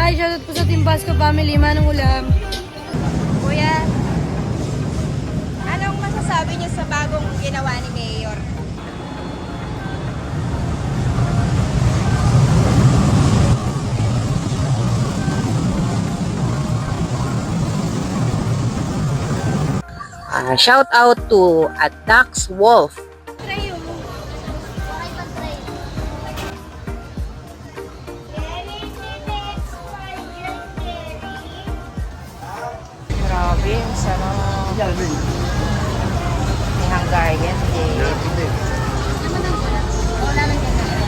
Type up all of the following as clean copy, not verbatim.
Hi, shoutout po sa Team Basco family. Manong ulam. Kuya, anong masasabi niyo sa bagong ginawa ni Mayor? Shout out to Dax Wolf. Grabe, ang sarap. May Hungarian din.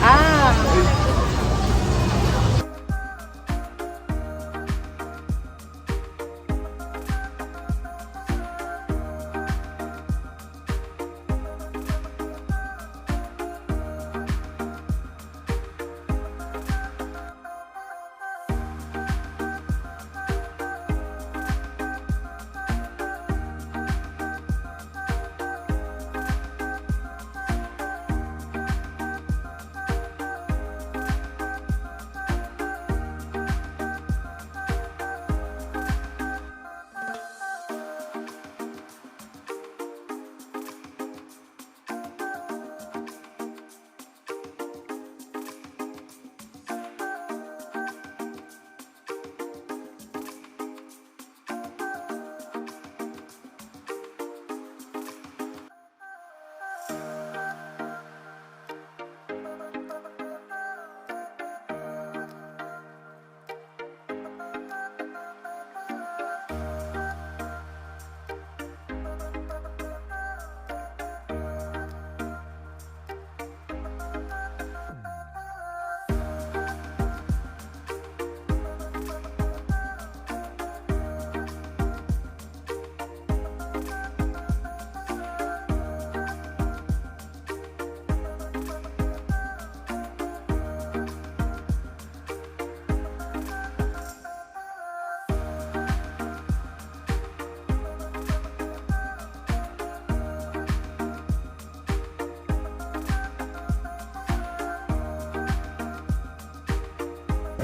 Ah!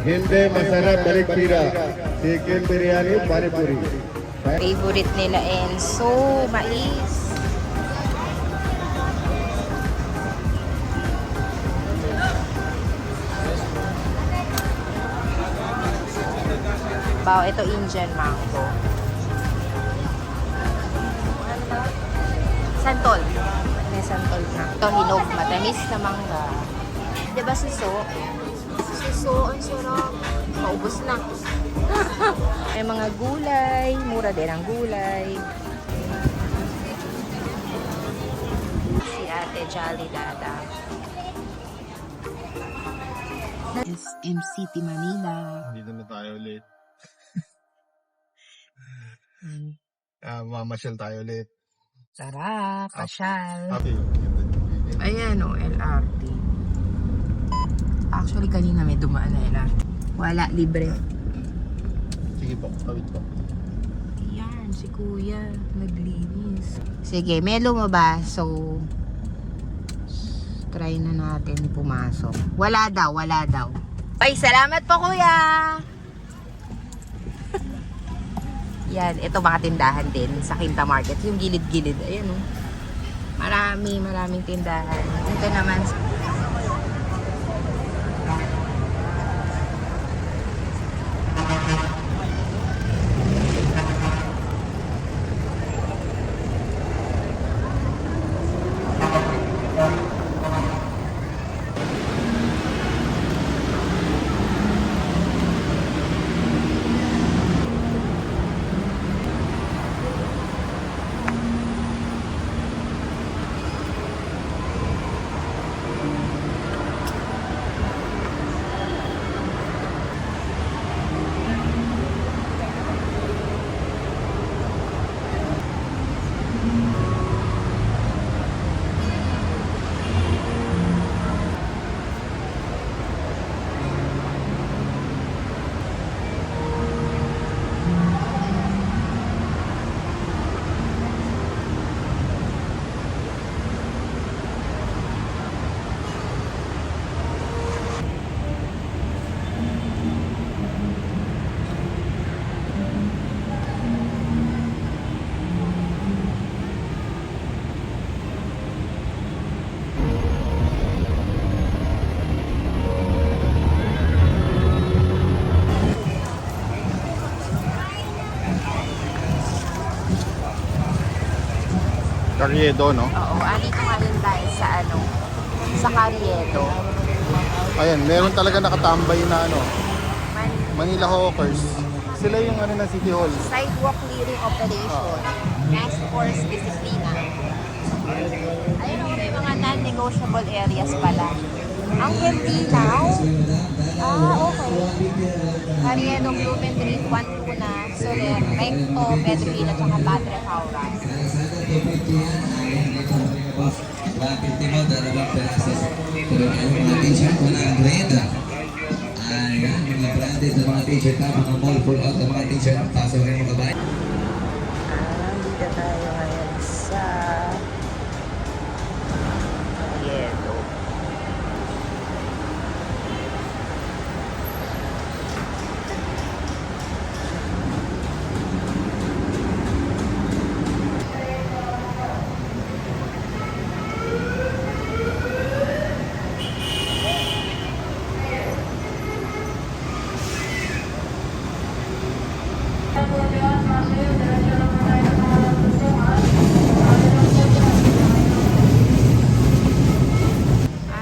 Hindi masarap balik pira. Chicken biryani, panipuri. Favorite nila Enzo, mais. Bao, ito Indian mango. Santol. May santol na. Ito hinog, matamis na mangga. Diba suso? Suso, ang sarap. Maubos na. May mga gulay. Mura din ang gulay. Si Ate Jolly Dada. SM City, Manila. Dito na tayo ulit. Mamasyal tayo ulit. Sarap, pasyal. Happy. Ayan o, LRT. Actually, kanina may dumaan na LRT. Wala, libre. Sige po, tawid po. Yan, si Kuya, naglinis. Sige, may lumabas. So, try na natin pumasok. Wala daw, wala daw. Ay, salamat po, Kuya! Yan, ito mga tindahan din sa Quinta Market. Yung gilid-gilid. Ayan o. Maraming tindahan. Ito naman. Carriedo, no? Oo, andito ngayon tayo sa sa Carriedo. Ayan, meron talaga nakatambay na Man, Manila Hawkers. Sila yung ng City Hall. sidewalk clearing operation. Task Force Disciplina. Ayun ako, may mga non-negotiable areas pala. Ang Quintinaw. Okay. Carriedo, Blumentritt, Juan-Tuna, Soler, Recto, Pedrino, tsaka Padre Paula. Lapit mo, dalawang perasos. Pero ang mga t-shirt, 100. Ayan, mga branded na mga t-shirt na, mga mall full out na mga t-shirt. Pasok rin mga babae. Dito tayo ngayon sa Carriedo.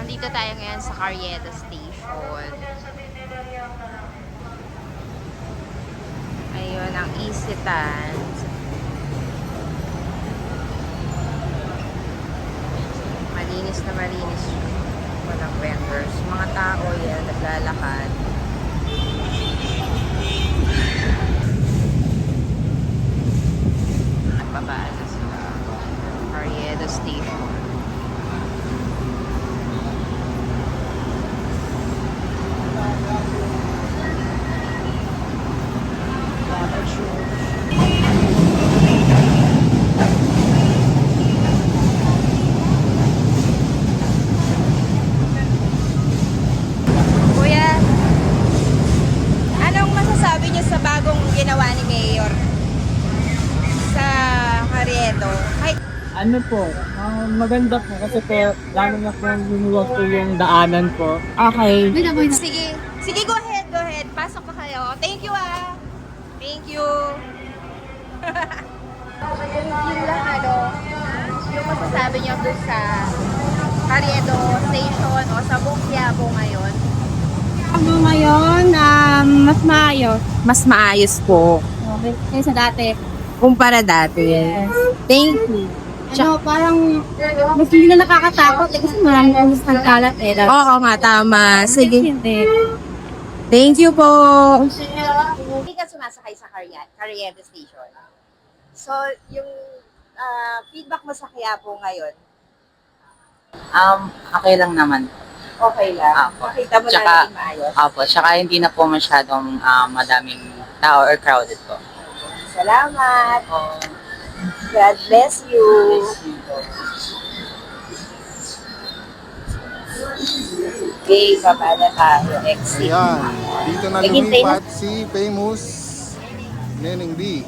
Dito tayo ngayon sa Carriedo Station. Ayun, ang Isitan. Malinis na malinis siya. Walang vendors. Mga tao yan, naglalakad. Nagbabaan na sila. Carriedo Station. Kuya, anong masasabi niyo sa bagong ginawa ni Mayor sa Carriedo? Ay, Ano po, maganda po kasi po, lalo na po lumuwag po yung daanan po. Okay. sige. Sige, go ahead, go ahead. Pasok pa kayo. Thank you ah. Thank you. Yung lang yung masasabi niyo doon sa Carriedo Station o sa buong Quiapo ngayon? Ako ngayon, mas maayos. Mas maayos po Okay. Kaysa dati. kumpara dati. Yes. Thank you. Ano, parang mas hindi na nakakatakot eh, kasi maraming oras ng kalat eh. Oo nga, tama. Sige. Hindi. Thank you po. Hindi ka sumasakay sa Carriedo Station. So, yung feedback mo sa Quiapo ngayon, Okay lang naman. okay lang? Apo. Nakita mo na Tsaka- naging maayos? Opo, tsaka hindi na po masyadong madaming tao or crowded po. Salamat. God bless you. Okay, baba na tayo. Exit. Ayan, dito na Naghintay na. lumipat si famous Neneng B.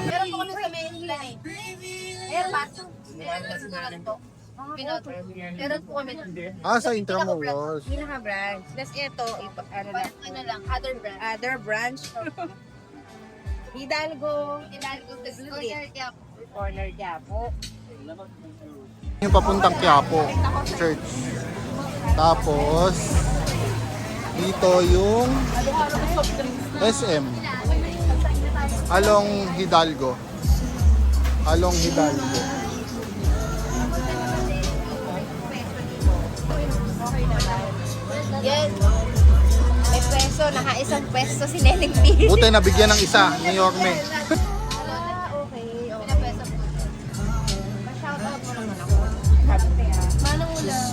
Meron po kami sa Manila eh. Meron ba? Meron po kami. Sa Intramuros. Pinaka-branch. Tapos ito, other branch. Hidalgo. Corner Quiapo. Yung papuntang Quiapo Church. Tapos, dito yung SM. Along Hidalgo. Along Hidalgo. Yan. May pwesto, naka-isang pwesto si Neneng P. Buti nabigyan ng isa, New York me. Okay. Pa-shoutout mo naman ako. Manong ulam.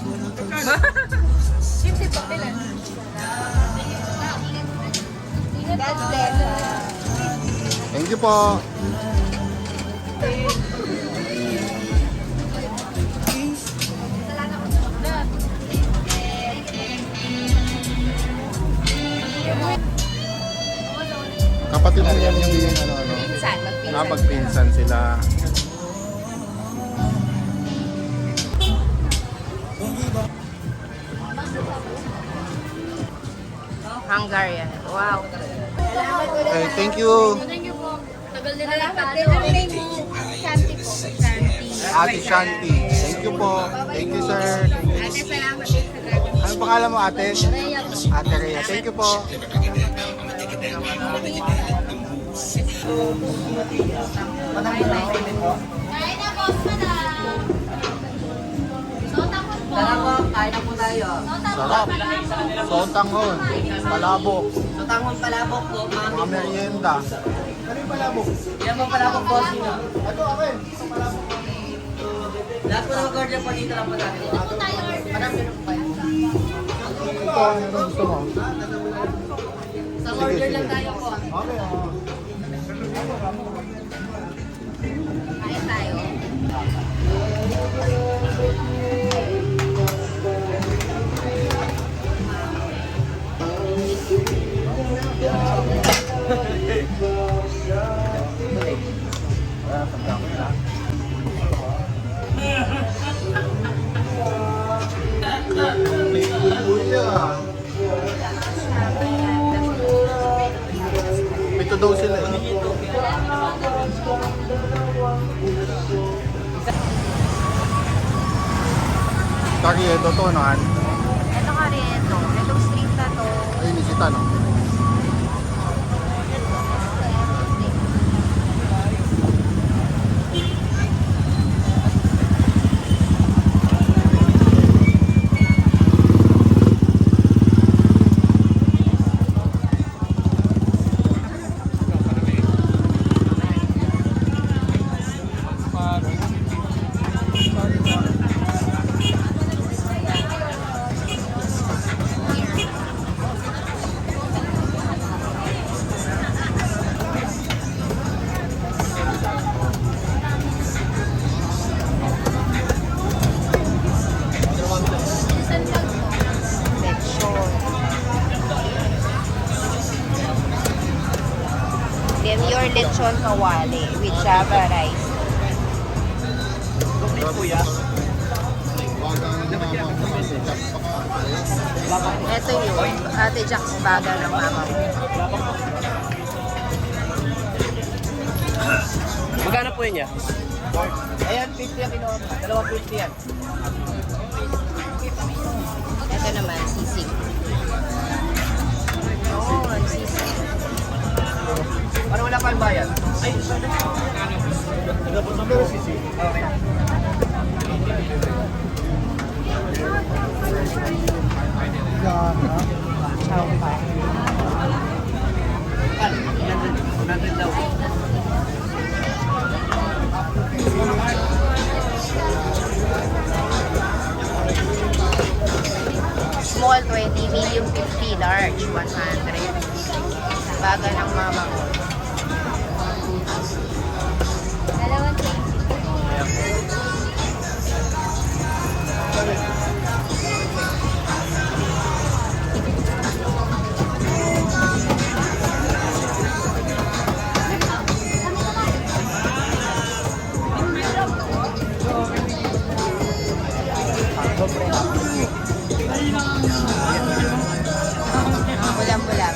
50 pa pila. God bless. Thank you po. Kapatid mo yan yung Pinsan, magpinsan. magpinsan sila. Hungarian. Wow. Okay, thank you. Salamat. Salamat. Shanti po. Shanti. Ate Shanti. Thank you po. Thank you, sir. Ate, salamat din sa Dragon. Ano pangalan mo, ate? Ate Rhea. Thank you po. Kain na, boss, madam. Sotang po. Tara po, kain na po tayo. Sarap. Sotanghon. Palabok. Sotanghon palabok po, Mga merienda. Ano yung palabok? Yan po palabok po. Ito, akin. Lahat po na mag-order po dito lang po natin. Dito po tayo order. Ito, ano gusto mo? Sa order lang tayo po. Okay, Kain tayo. Ito daw sila eh. Karyedo to, no? Han? Ito nga rin, ito. Itong street na to. Ay, nisita, no? Lechon. Demure lechon kawali with java rice. Ito yun, Ate Jack's baga ng mama mo. Magkano po yun niya? Ayan, 50 ang kinuha. 250 yan. Ito naman, sisig. Oo, sisig. Parang wala pa ang bayan. Ay, Chow pa. Small 20, medium 50, large 100. Baga ng mama ko. Dalawang change. Ulam-ulam.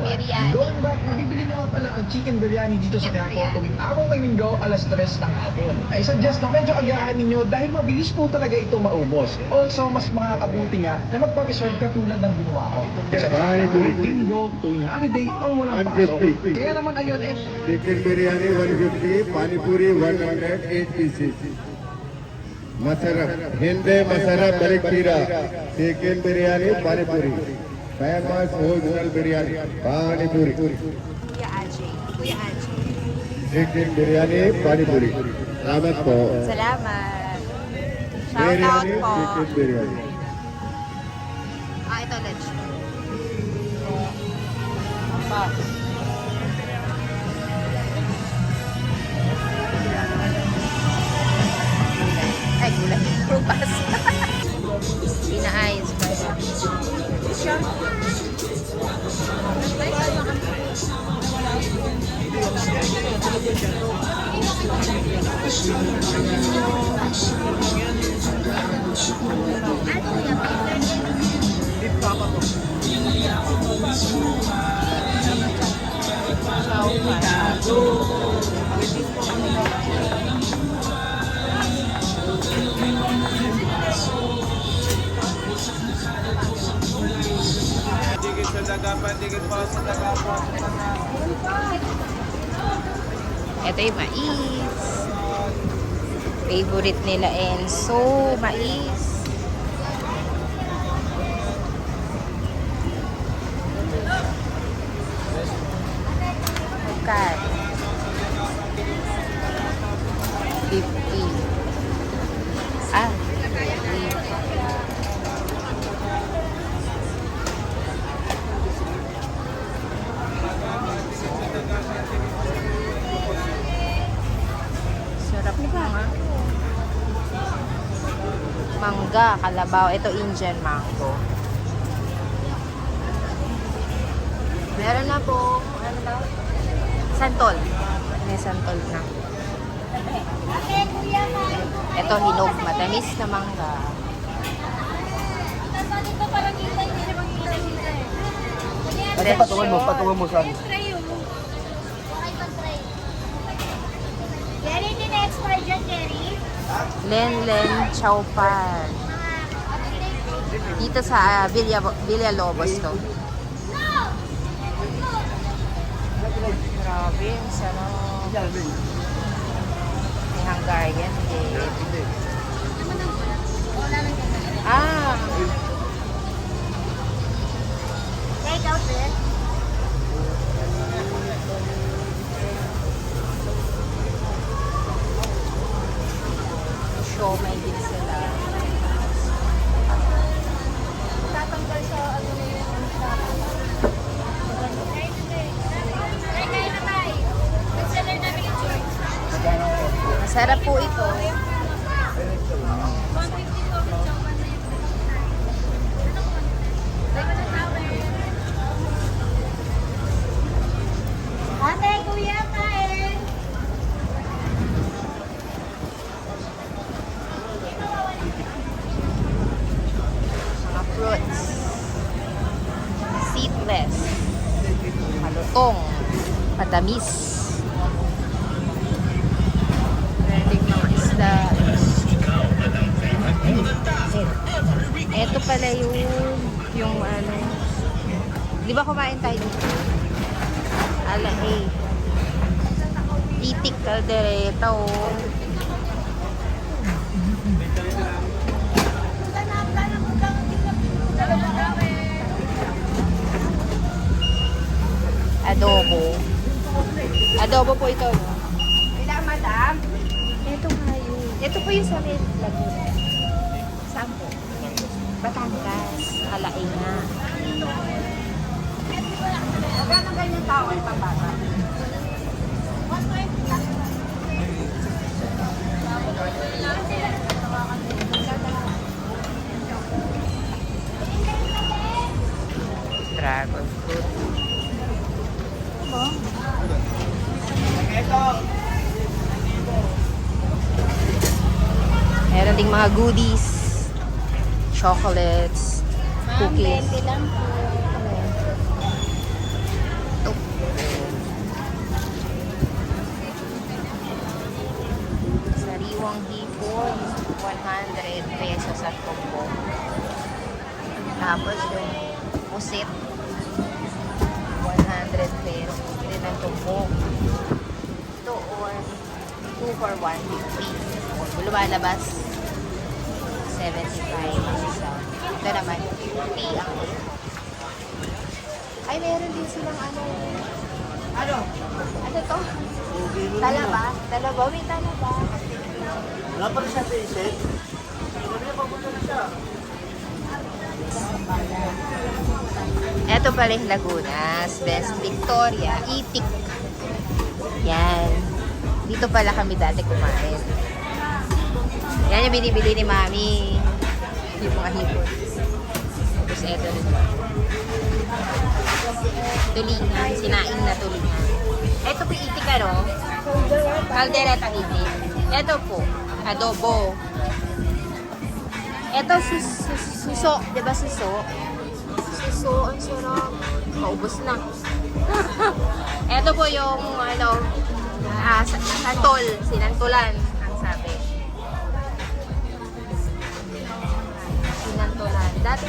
Biryani. Going back, nabibili mo nga pala ng chicken biryani dito sa Quiapo tuwing araw ng linggo, alas 3 ng hapon. I suggest na medyo agahan ninyo dahil mabilis po talaga ito maubos. Also, mas makakabuti nga na magpa-reserve ka tulad ng ginawa ko. Sa tuwing linggo, tuwing holiday, ang walang pasok. Kaya naman ayun Chicken biryani 150, pani puri 108 pieces. Masara, Hindi masara barik kira. Chicken biryani, pani puri. Famous original biryani, pani puri. Kuya Ajay. Kuya Ajay. Chicken biryani, pani puri. Salamat po. Salamat. Shout out Biryani, po. chicken biryani. Ito lunch. Ay, gulay. Rupas. Pinaayos pa siya. Ito yung mais. Favorite nila Enzo, mais. Magkano? 50. Ah, 50. Sarap nga. Mangga, kalabaw. Ito Indian mango. Meron na po, ano daw? Santol. May santol na. Ito hinog, matamis na mangga. Patungan mo sa Jerry, hindi na-expire dyan, Jerry. Len Chowpan. Dito sa Villalobos to. Grabe, ang sarap. May Hungarian din. Ah, Take out this. siomay din sila. Tatanggal sa ano na yun. Ay, kayo na tayo. Bestseller namin yung choice. Masarap po ito. 150 po. Ate, kuya, kain. Mga fruits. Seedless. Malutong. Matamis. Meron ding mga isda. Ito pala yung ano. Di ba kumain tayo dito? Alahe. Titik caldereta oh. Adobo. Adobo po ito, no? Kailangan, madam? Ito nga yun. Ito po yung sa Red Laguna. Saan po? Batangas. Alaing na. Magkano ganyan tao ay pambata? Dragon fruit. Ito. Meron ding mga goodies, chocolates, cookies. lang po. Ito. Sariwang hipon, 100 pesos at combo. Tapos yung pusit, 100 pesos din ang tumbok. Ito or 2 for 150. Kung lumalabas, 75 ang isa. Ito naman, 50 ang isa. Ay, meron din silang ano. Ano to? Talaba? Talaba? May talaba. Wala pa rin siya patient. Ito pala yung Lagunas, Best Victoria, Itik. Yan. Dito pala kami dati kumain. Yan yung binibili ni Mami. Yung mga hipon. Tapos ito rin. Tulingan, sinaing na tulingan. Ito po itik ano? Caldereta itik. Ito po, adobo. Ito suso, di ba suso? Suso, ang sarap. Maubos na. Ito po yung ano, santol, sinantulan, ang sabi. Sinantulan. Dati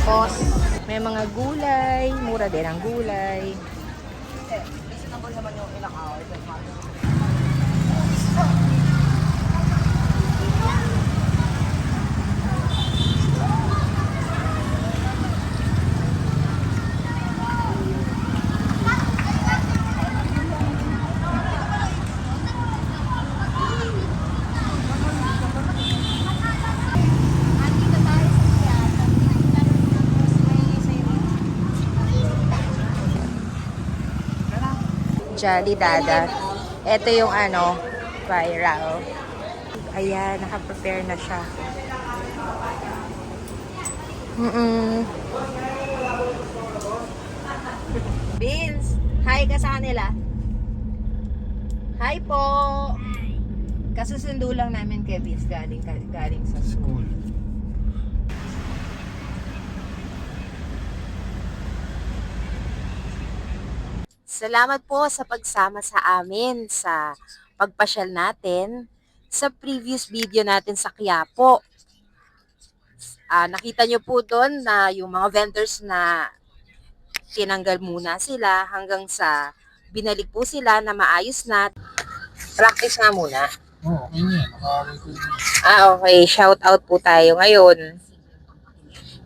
Pos. May mga gulay. Mura din ang gulay. Jolly Dada. Ito yung ano, viral. Ayan, naka-prepare na siya. Vince, hi ka sa kanila. Hi po. Kasusundo lang namin kay Vince galing sa school. Salamat po sa pagsama sa amin sa pagpasyal natin sa previous video natin sa Quiapo. Nakita nyo po doon na yung mga vendors na tinanggal muna sila hanggang sa binalik po sila na maayos na. Practice nga muna. Okay. Shout out po tayo ngayon.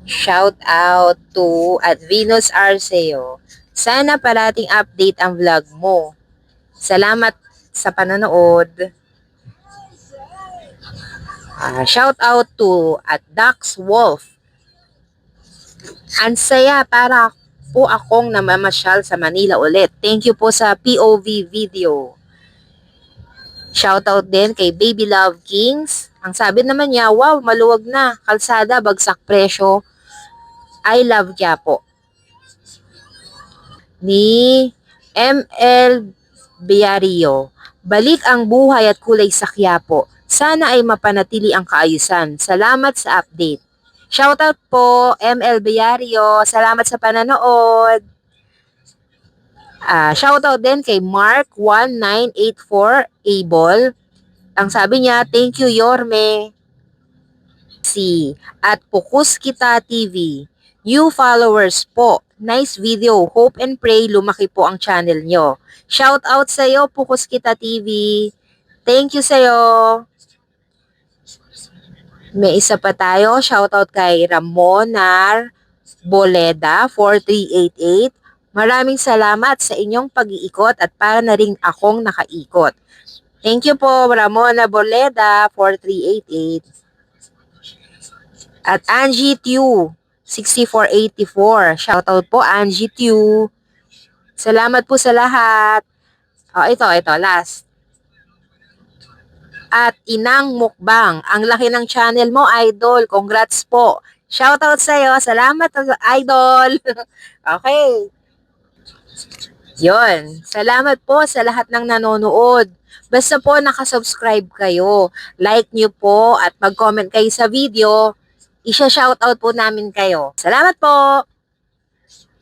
Shout out to Advinos Arceo. Sana parating update ang vlog mo. Salamat sa panonood. Shout out to Dax Wolf. Ang saya para po akong namamasyal sa Manila ulit. Thank you po sa POV video. Shout out din kay Baby Love Kings. Ang sabi naman niya, wow, maluwag na. Kalsada, bagsak presyo. I love Quiapo. Ni ML Biario. Balik ang buhay at kulay sa Quiapo. Sana ay mapanatili ang kaayusan. Salamat sa update. Shoutout po, ML Biario. Salamat sa pananood. Shoutout din kay Mark1984 Able. Ang sabi niya, thank you Yorme. At Pukus Kita TV. New followers po. Nice video. Hope and pray lumaki po ang channel nyo. Shout out sa'yo, Pukus Kita TV. Thank you sa'yo. May isa pa tayo. Shout out kay Ramonar Boleda 4388. Maraming salamat sa inyong pag-iikot at para na rin akong nakaikot. Thank you po, Ramona Boleda 4388. At Angie Tew 6484. Shoutout po, Angie Tew. Salamat po sa lahat. Ito, last. At Inang Mukbang. Ang laki ng channel mo, Idol. Congrats po. Shoutout sa'yo. Salamat, Idol. Okay. Yon. Salamat po sa lahat ng nanonood. Basta po nakasubscribe kayo, like nyo po at mag-comment kayo sa video, isha-shoutout po namin kayo. Salamat po!